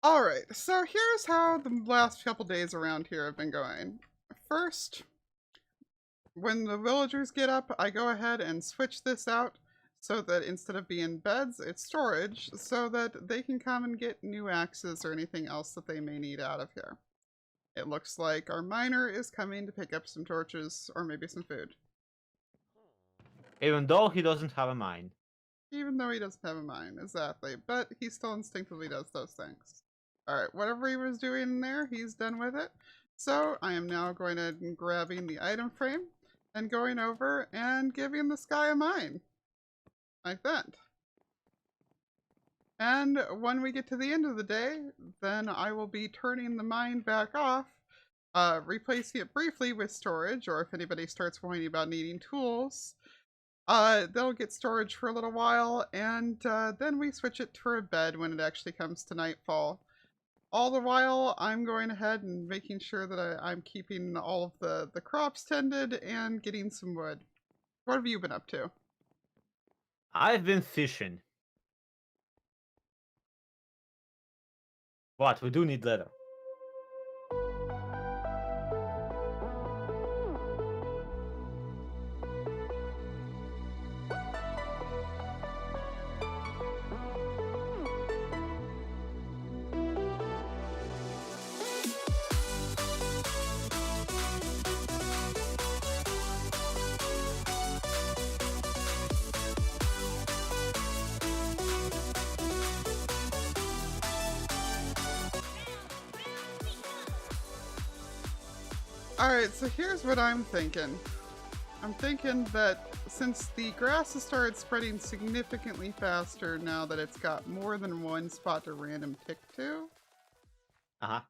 Alright, so here's how the last couple days around here have been going. First, when the villagers get up, I go ahead and switch this out so that instead of being beds, it's storage so that they can come and get new axes or anything else that they may need out of here. It looks like our miner is coming to pick up some torches or maybe some food. Even though he doesn't have a mine. Even though he doesn't have a mine, exactly. But he still instinctively does those things. Alright, whatever he was doing in there, he's done with it. So I am now going to grabbing the item frame and going over and giving this guy a mine. Like that. And when we get to the end of the day, then I will be turning the mine back off, replacing it briefly with storage, or if anybody starts whining about needing tools, they'll get storage for a little while, and then we switch it to a bed when it actually comes to nightfall. All the while, I'm going ahead and making sure that I'm keeping all of the crops tended and getting some wood. What have you been up to? I've been fishing. But we do need leather. Alright, so here's what I'm thinking. I'm thinking that since the grass has started spreading significantly faster now that it's got more than one spot to random tick to, Uh-huh.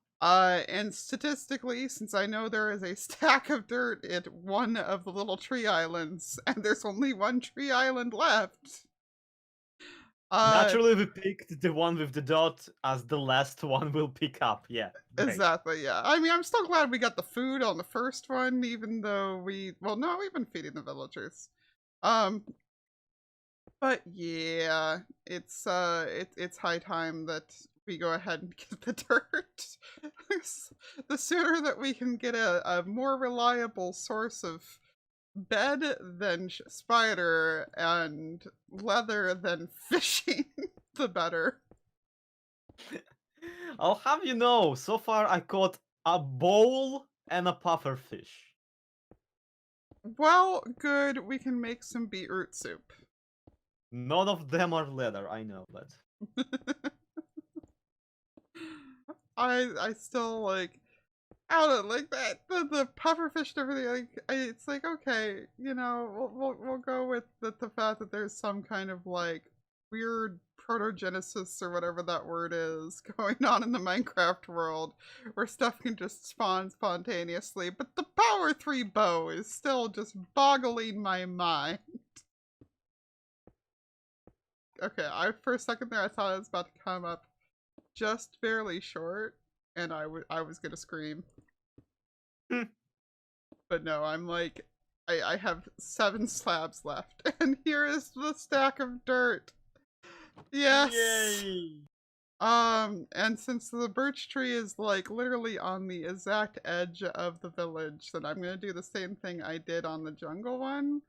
and statistically, since I know there is a stack of dirt at one of the little tree islands, and there's only one tree island left, Naturally, we picked the one with the dot as the last one we'll pick up. Yeah, great. exactly, yeah. I mean, I'm still glad we got the food on the first one, even though well, no, we've been feeding the villagers. Um, but yeah, it's high time that we go ahead and get the dirt. The sooner that we can get a more reliable source of bed than spider and leather than fishing, the better. I'll have you know, so far I caught a bowl and a puffer fish. Well, good, we can make some beetroot soup. None of them are leather, I know, but... I still like I don't know, like that the pufferfish and everything. It's like okay, you know, we'll go with the fact that there's some kind of like weird protogenesis or whatever that word is going on in the Minecraft world, where stuff can just spawn spontaneously. But the Power 3 bow is still just boggling my mind. Okay, for a second there I thought it was about to come up just barely short, and I was gonna scream. But no, I'm like, I have 7 slabs left, and here is the stack of dirt. Yes. Yay! And since the birch tree is like literally on the exact edge of the village, then I'm gonna do the same thing I did on the jungle one,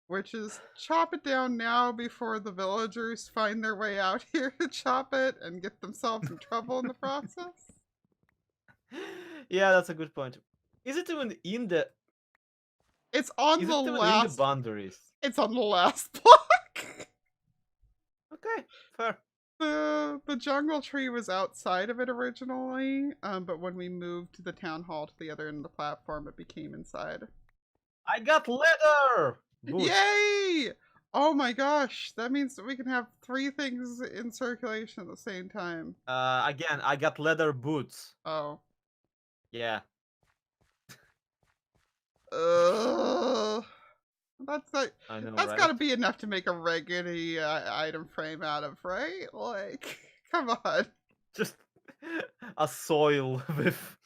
which is chop it down now before the villagers find their way out here to chop it and get themselves in trouble in the process. Yeah, that's a good point. Is it even in the... It's on Is the it even in the last. boundaries? It's on the last block. Okay, fair. The jungle tree was outside of it originally, but when we moved the town hall to the other end of the platform, it became inside. I got leather! Boots. Yay! Oh my gosh, that means that we can have 3 things in circulation at the same time. Again, I got leather boots. Oh. Yeah. That's like, I know, that's right? gotta be enough to make a regular item frame out of, right? Like, come on. Just a soil with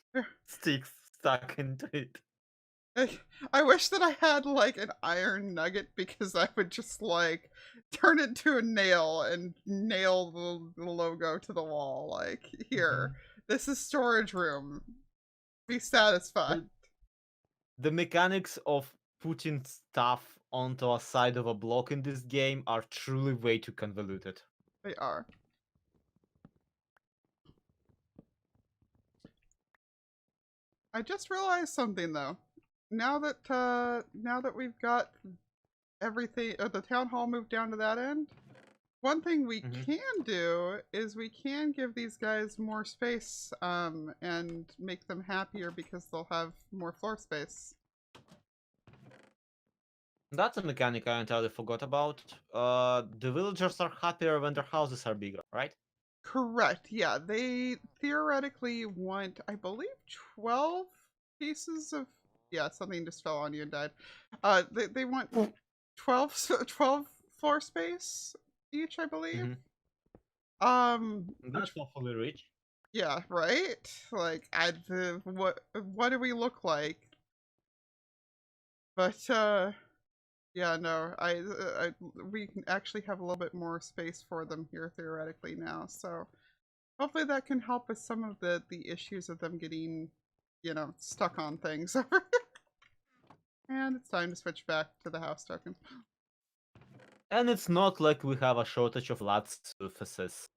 sticks stuck into it. I wish that I had like an iron nugget because I would just like turn it to a nail and nail the logo to the wall. Like, here, Mhm. this is storage room. Be satisfied. The the mechanics of putting stuff onto a side of a block in this game are truly way too convoluted. They are. I just realized something though. Now that we've got everything, the town hall moved down to that end. One thing we Mhm. can do is we can give these guys more space, and make them happier because they'll have more floor space. That's a mechanic I entirely forgot about. The villagers are happier when their houses are bigger, right? Correct. Yeah, they theoretically want, I believe, 12 pieces of. Yeah, something just fell on you and died. They want 12 floor space each, I believe. Hmm. Which, That's awfully rich. yeah, right. Like, what do we look like? But yeah, no, we can actually have a little bit more space for them here theoretically now. So hopefully that can help with some of the issues of them getting, stuck on things. And it's time to switch back to the house token. And it's not like we have a shortage of flat surfaces.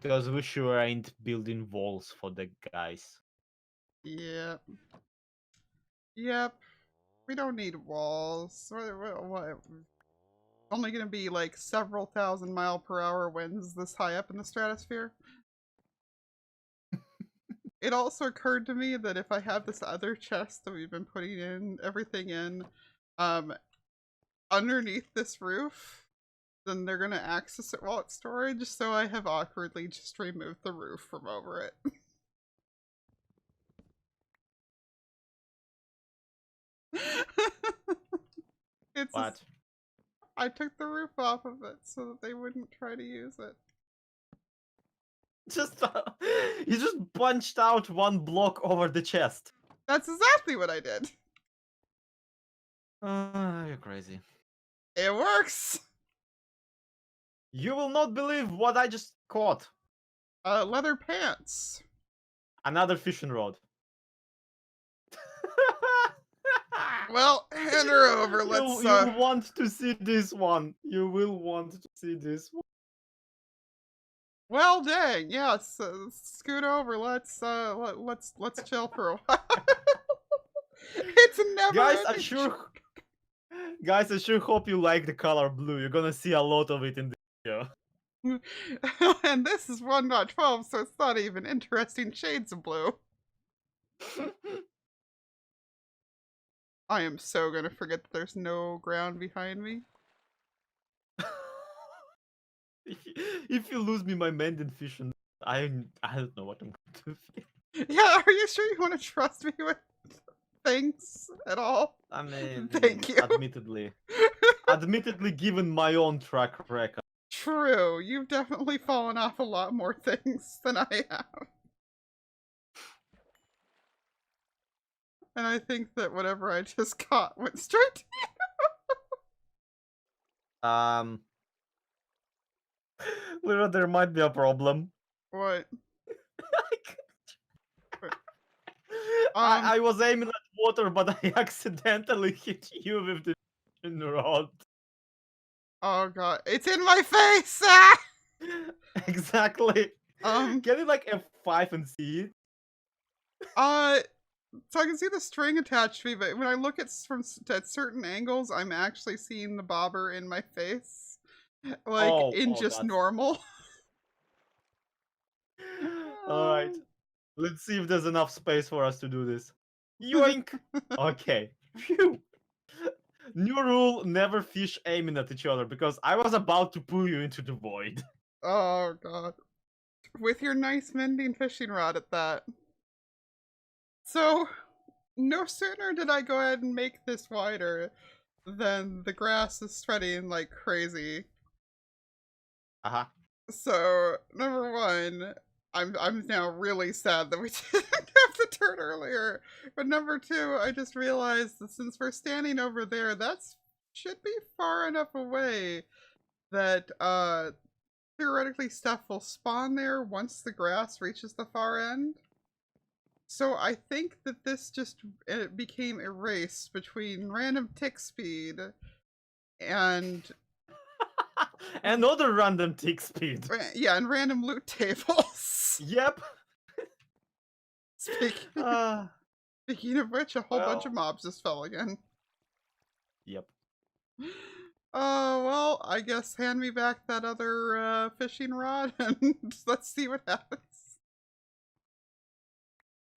Because we sure ain't building walls for the guys. Yep. Yep. We don't need walls. What? Only gonna be like several thousand-mile-per-hour winds this high up in the stratosphere. It also occurred to me that if I have this other chest that we've been putting in everything in, um, underneath this roof, then they're gonna access it while it's storage, so I have awkwardly just removed the roof from over it. It's But I took the roof off of it so that they wouldn't try to use it. just you just punched out one block over the chest. That's exactly what I did. You're crazy. It works! You will not believe what I just caught. Leather pants. Another fishing rod. Well, hand her over. Let's, You'll want to see this one. You will want to see this one. well, dang, yes. Scoot over. Let's chill for a while. It's never Guys, ending. I sure hope you like the color blue. You're gonna see a lot of it in the video. And this is 1.12, so it's not even interesting shades of blue. I am so gonna forget that there's no ground behind me. If you lose me my mending fishing, I don't know what I'm going to feel. Yeah, are you sure you want to trust me with things at all? I mean, Thank you. admittedly, given my own track record. True, you've definitely fallen off a lot more things than I have. And I think that whatever I just caught went straight to Lyarrah, there might be a problem. what? I was aiming at water, but I accidentally hit you with the fishing rod. Oh god, it's in my face! Ah! Exactly. Can you like F5 and see it? So I can see the string attached to me, but when I look at certain angles, I'm actually seeing the bobber in my face, like in just that's... normal. All right. Let's see if there's enough space for us to do this. Yoink! Okay. Phew. New rule, never fish aiming at each other, because I was about to pull you into the void. Oh god. With your nice mending fishing rod at that. So, no sooner did I go ahead and make this wider than the grass is spreading like crazy. Uh-huh. So, number one, I'm now really sad that we didn't have the dirt earlier. But number two, I just realized that since we're standing over there, that's should be far enough away that theoretically stuff will spawn there once the grass reaches the far end. So I think that this just became erased between random tick speed and Another random tick speed. yeah, and random loot tables. Yep. Speaking of which, a whole bunch of mobs just fell again. Yep. Oh, well, I guess hand me back that other fishing rod and let's see what happens.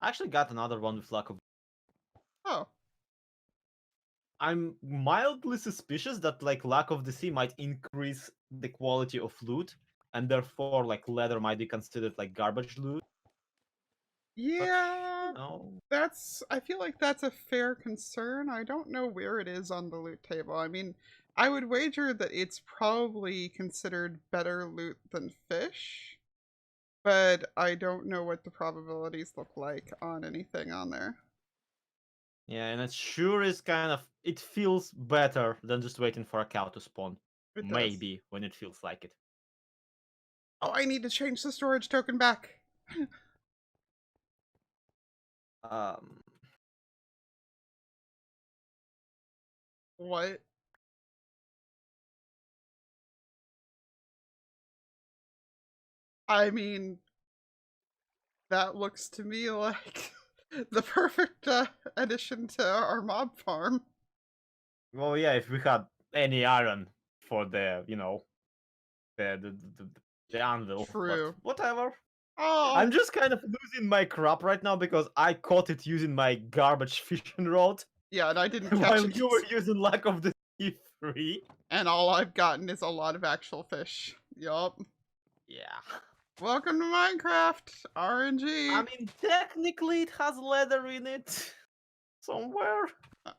I actually got another one with lack of. Oh. I'm mildly suspicious that like lack of the sea might increase the quality of loot, and therefore like leather might be considered like garbage loot. Yeah, But, I feel like that's a fair concern. I don't know where it is on the loot table. I mean, I would wager that it's probably considered better loot than fish, but I don't know what the probabilities look like on anything on there. Yeah, and it sure is kind of, it feels better than just waiting for a cow to spawn. It does. Maybe, when it feels like it. Oh, I need to change the storage token back. What? I mean, that looks to me like the perfect addition to our mob farm. Well, yeah, if we had any iron for the, the anvil. True. But whatever. Oh. I'm just kind of losing my crop right now because I caught it using my garbage fishing rod. Yeah, and I didn't catch while it. you were using lack of the sea 3. And all I've gotten is a lot of actual fish. Yup. Yeah. Welcome to Minecraft, RNG. I mean, technically it has leather in it. Somewhere.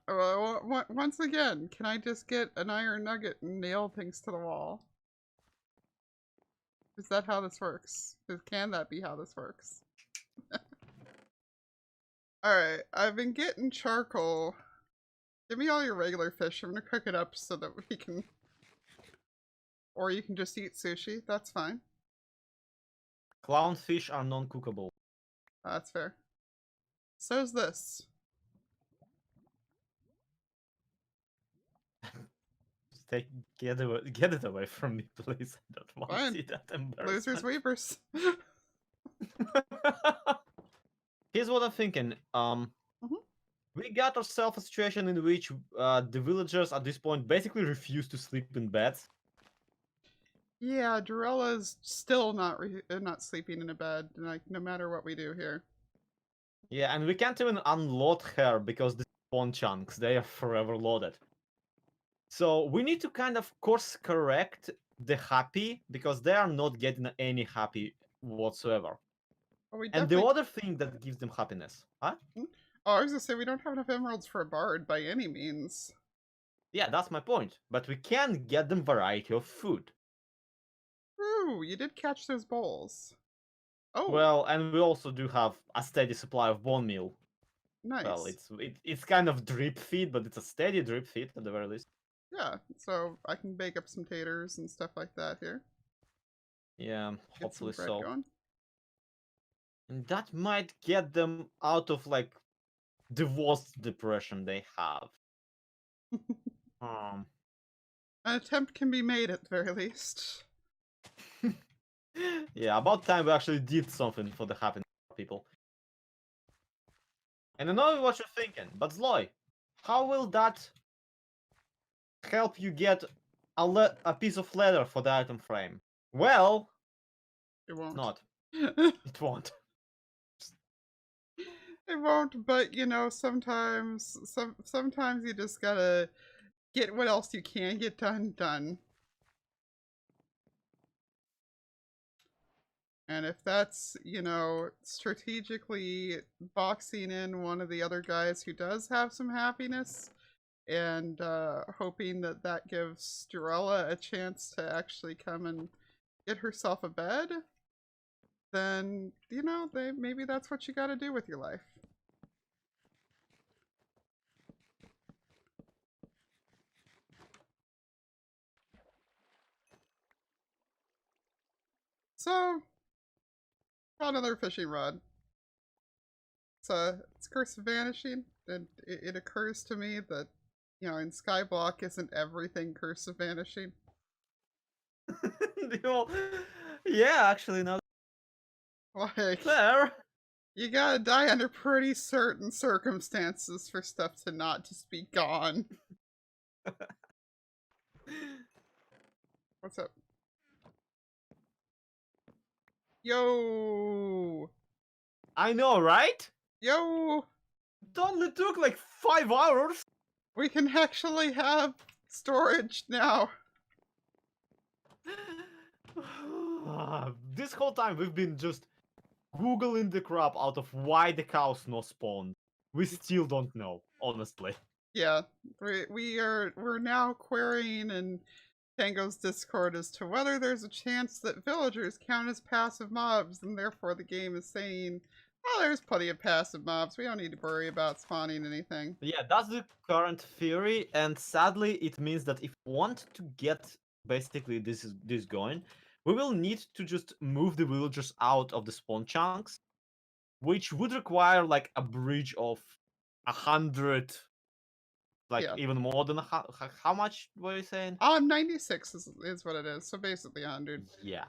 Once again, can I just get an iron nugget and nail things to the wall? Is that how this works? Can that be how this works? Alright, I've been getting charcoal. Give me all your regular fish. I'm gonna cook it up so that we can... Or you can just eat sushi. That's fine. Clownfish are non-cookable. That's fair. So's this. Get it away from me, please. I don't want Fine. to see that embarrassment. Losers, weepers. Here's what I'm thinking. We got ourselves a situation in which the villagers at this point basically refuse to sleep in beds. Yeah, Durella's still not sleeping in a bed, like no matter what we do here. Yeah, and we can't even unload her because the spawn chunks, they are forever loaded. So we need to kind of course correct the happy because they are not getting any happy whatsoever. And the other thing that gives them happiness, huh? Oh, I was gonna say we don't have enough emeralds for a bard by any means. Yeah, that's my point. But we can get them variety of food. Ooh, you did catch those bowls. Oh. Well, and we also do have a steady supply of bone meal. Nice. Well, it's kind of drip feed, but it's a steady drip feed at the very least. Yeah, so I can bake up some taters and stuff like that here. Yeah, hopefully so. Going. And that might get them out of like the worst depression they have. An attempt can be made at the very least. Yeah, about time we actually did something for the happiness of people. And I know what you're thinking, but Zloy, how will that help you get a piece of leather for the item frame? Well, it won't. Not. It won't. It won't, but you know, sometimes you just gotta get what else you can get done. And if that's, you know, strategically boxing in one of the other guys who does have some happiness and hoping that that gives Durella a chance to actually come and get herself a bed, then, maybe that's what you gotta do with your life. So, got another fishing rod. It's Curse of Vanishing, and it occurs to me that, in Skyblock, isn't everything Curse of Vanishing? Well, yeah, actually, now Like, there. you gotta die under pretty certain circumstances for stuff to not just be gone. What's up? Yo! I know, right? Yo! It only took like 5 hours. We can actually have storage now. This whole time we've been just googling the crap out of why the cows no spawned. We still don't know, honestly. Yeah, we're now querying in Tango's Discord as to whether there's a chance that villagers count as passive mobs, and therefore the game is saying, oh, there's plenty of passive mobs. We don't need to worry about spawning anything. Yeah, that's the current theory, and sadly it means that if we want to get basically this going, we will need to just move the villagers out of the spawn chunks, which would require like a bridge of 100, like Yeah. even more than how much were you saying? 96 is what it is, so basically 100. Yeah.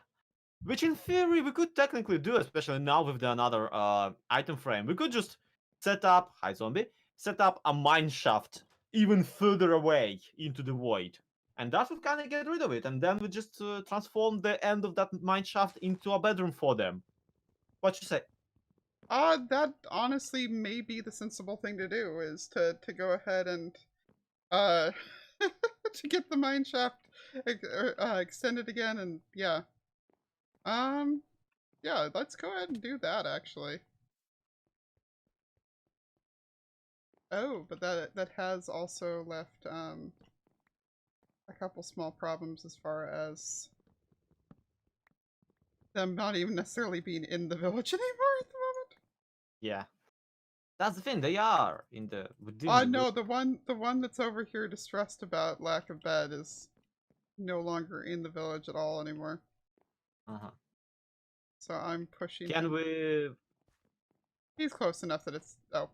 Which in theory we could technically do, especially now with the another item frame. We could just set up, hi zombie, set up a mine shaft even further away into the void. And that would kind of get rid of it. And then we just transform the end of that mine shaft into a bedroom for them. What you say? That honestly may be the sensible thing to do, is to go ahead and, to get the mine shaft extended again, and yeah. Yeah, let's go ahead and do that, actually. Oh, but that has also left, a couple small problems as far as them not even necessarily being in the village anymore at the moment. Yeah. That's the thing, they are in the within the No, the one that's over here distressed about lack of bed is no longer in the village at all anymore. Uh-huh. So I'm pushing Can him. we He's close enough that it's oh.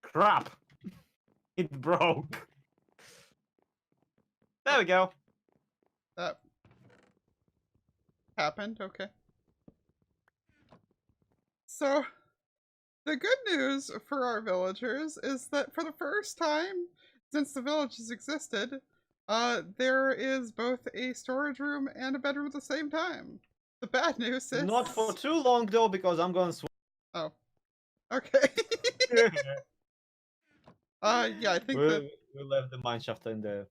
crap? It broke. There we go. That happened, okay. So the good news for our villagers is that for the first time since the village has existed, there is both a storage room and a bedroom at the same time. The bad news is... Not for too long though, because I'm gonna Oh. Okay. Yeah, I think that... we left the mineshaft in the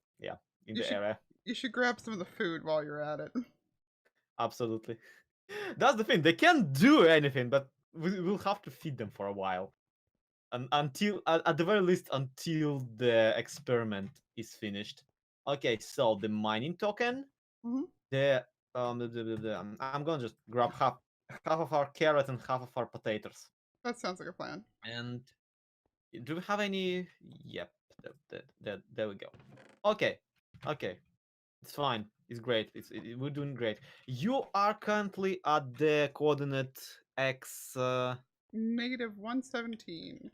area. You should grab some of the food while you're at it. Absolutely. That's the thing. They can't do anything, but we'll have to feed them for a while, and until at the very least until the experiment is finished. Okay, so the mining token, Mhm. I'm gonna just grab half of our carrot and half of our potatoes. That sounds like a plan. And do we have any? Yep, there we go. Okay, it's fine. It's great. We're doing great. You are currently at the coordinate x Negative 117.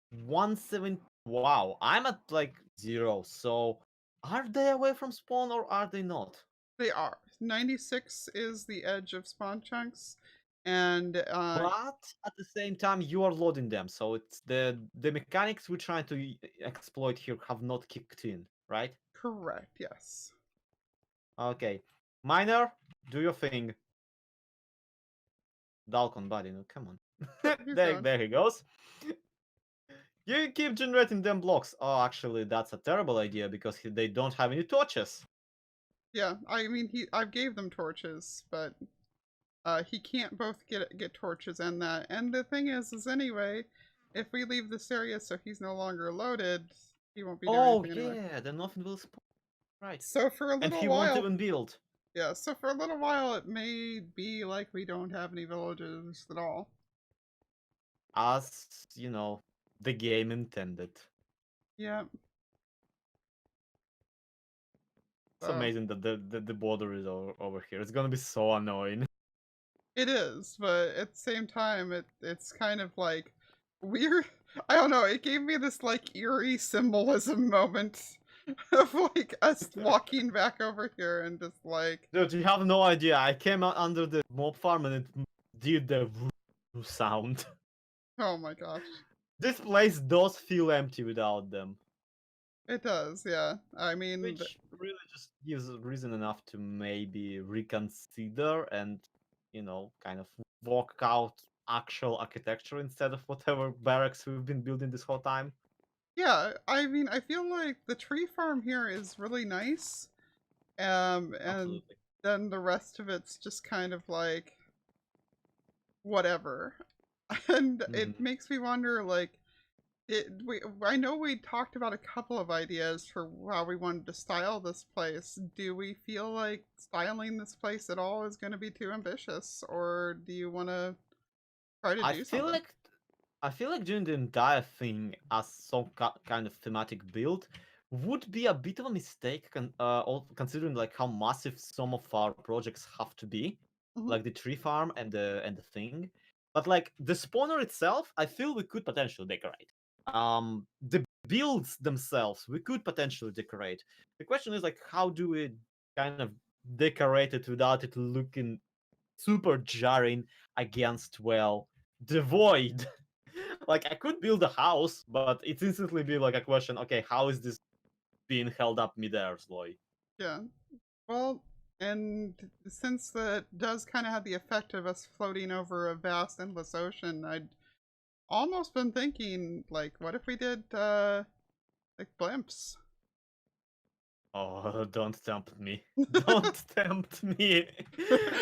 170. Wow, I'm at like 0. So are they away from spawn or are they not? They are. 96 is the edge of spawn chunks, and But at the same time, you are loading them, so it's the mechanics we're trying to exploit here have not kicked in, right? correct, yes. Okay, miner, do your thing. Dalcon, buddy, no, come on. There he goes. You keep generating them blocks. Oh, actually, that's a terrible idea because they don't have any torches. Yeah, I mean, I gave them torches, but he can't both get torches and that. And the thing is anyway, if we leave this area so he's no longer loaded, he won't be doing anything anyway. Yeah, then nothing will spawn. Right. So for a And little he won't while, even build. yeah, so for a little while it may be like we don't have any villages at all. As, the game intended. Yeah. It's So amazing that the border is over here. It's gonna be so annoying. it is, but at the same time it's kind of like weird. I don't know, it gave me this like eerie symbolism moment of like us walking back over here and just like, Dude, you have no idea. I came out under the mob farm and it did the sound. oh my gosh. This place does feel empty without them. It does, yeah. I mean, Which really just gives reason enough to maybe reconsider and, kind of walk out actual architecture instead of whatever barracks we've been building this whole time. yeah, I mean, I feel like the tree farm here is really nice. And Absolutely. then the rest of it's just kind of like whatever. And it Hmm. makes me wonder, like, I know we talked about a couple of ideas for how we wanted to style this place. Do we feel like styling this place at all is going to be too ambitious, or do you want to try to I do feel something? like I feel like doing the entire thing as some kind of thematic build would be a bit of a mistake, considering like how massive some of our projects have to be, Hmm. like the tree farm and the thing. But like the spawner itself, I feel we could potentially decorate. The builds themselves, we could potentially decorate. The question is like, how do we kind of decorate it without it looking super jarring against, well, the void? Like I could build a house, but it's instantly be like a question, okay, how is this being held up midair, Zloy? Yeah. Well, and since that does kind of have the effect of us floating over a vast, endless ocean, I'd almost been thinking, like, what if we did, like, blimps? Oh, don't tempt me. Don't tempt me.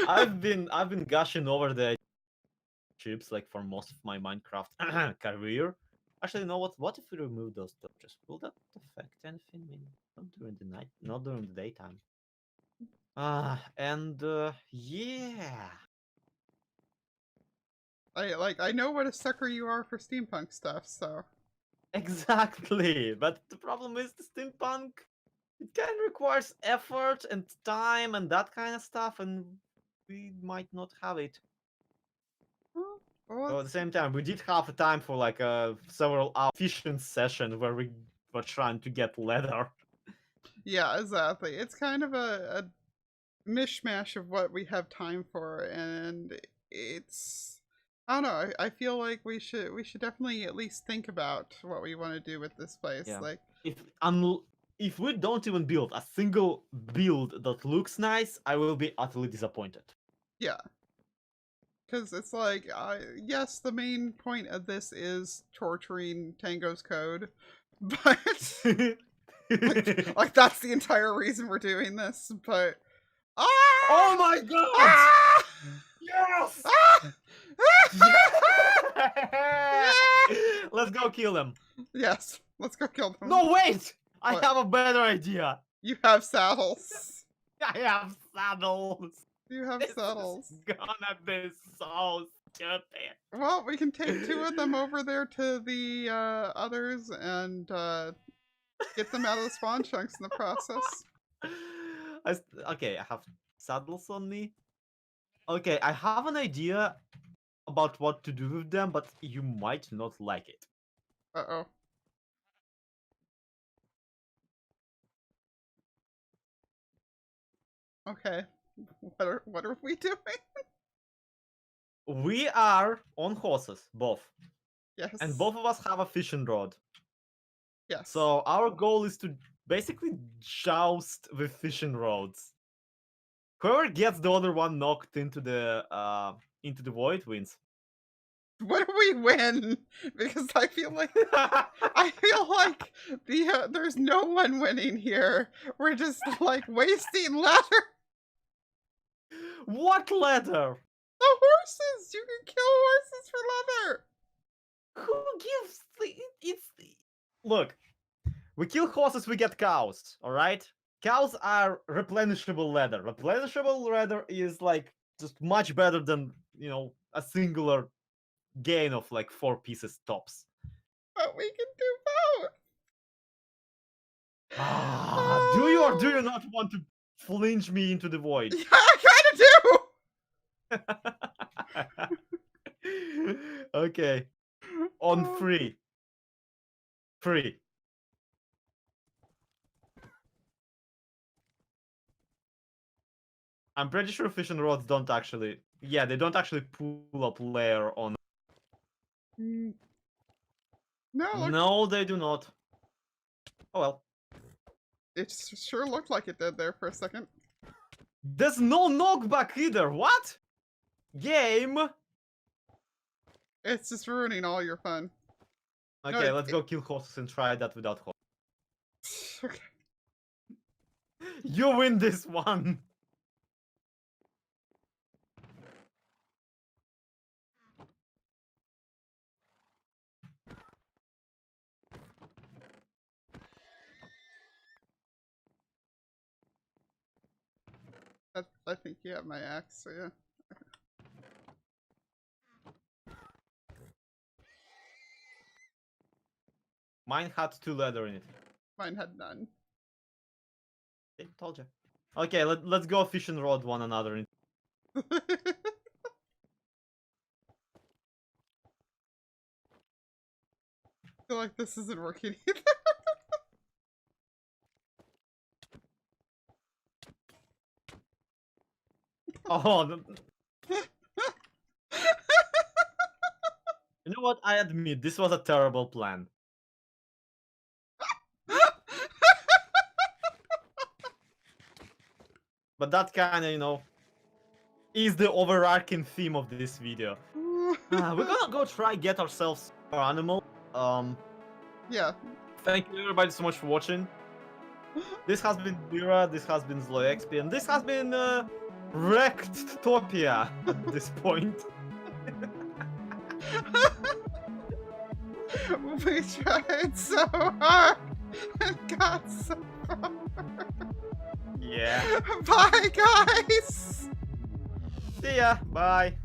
I've been gushing over the ships like for most of my Minecraft career. Actually, you know what? What if we remove those torches? Will that affect anything? I mean, not during the night, not during the daytime. And yeah. I know what a sucker you are for steampunk stuff, so. Exactly. But the problem is the steampunk. It kind of requires effort and time and that kind of stuff, and we might not have it. Well, So at the same time, we did have a time for like a several hour fishing session where we were trying to get leather. yeah, exactly. It's kind of a mishmash of what we have time for, and it's. I don't know. I feel like we should definitely at least think about what we want to do with this place. Yeah. Like, If if we don't even build a single build that looks nice, I will be utterly disappointed. yeah, because it's like, yes, the main point of this is torturing Tango's code, but like that's the entire reason we're doing this. But Oh ah, my god! ah, Yes! ah, Yeah! Let's go kill them. yes, let's go kill them. No, wait! I What? have a better idea. You have saddles. I have saddles. You have This is saddles. gonna be so stupid. Well, we can take two of them over there to the others and get them out of the spawn chunks in the process. Okay, I have saddles on me. Okay, I have an idea about what to do with them, but you might not like it. Uh-oh. Okay. What are we doing? We are on horses, both. And Yes. both of us have a fishing rod. Yes. So our goal is to basically joust with fishing rods. Whoever gets the other one knocked into the void wins. What do we win? Because I feel like there's no one winning here. We're just like wasting leather. What leather? The horses. You can kill horses for leather. Who gives it's look, we kill horses, we get cows, all right? Cows are replenishable leather. Replenishable leather is like just much better than, you know, a singular gain of like 4 pieces tops. But we can do both. Do you or do you not want to flinch me into the void? Yeah, I kind of do. Okay. On 3. 3. I'm pretty sure fishing rods don't actually... Yeah, they don't actually pull up layer on... No, look, No, they do not. Oh well. it sure looked like it did there for a second. There's no knockback either. What? Game. It's just ruining all your fun. Okay, No, let's go kill horses and try that without horses. Okay. You win this one. I think you have my axe, so yeah. Mine had 2 leather in it. Mine had none. Okay, told you. Okay, let's go fish and rod one another. I feel like this isn't working either. Oh, you know what? I admit this was a terrible plan. But that kind of, you know, is the overarching theme of this video. We're gonna go try get ourselves an animal. Yeah. Thank you everybody so much for watching. This has been Lyarrah, this has been ZloyXP, and this has been TekTopia at this point. We tried so hard and got so far. Yeah. Bye, guys! See ya. Bye.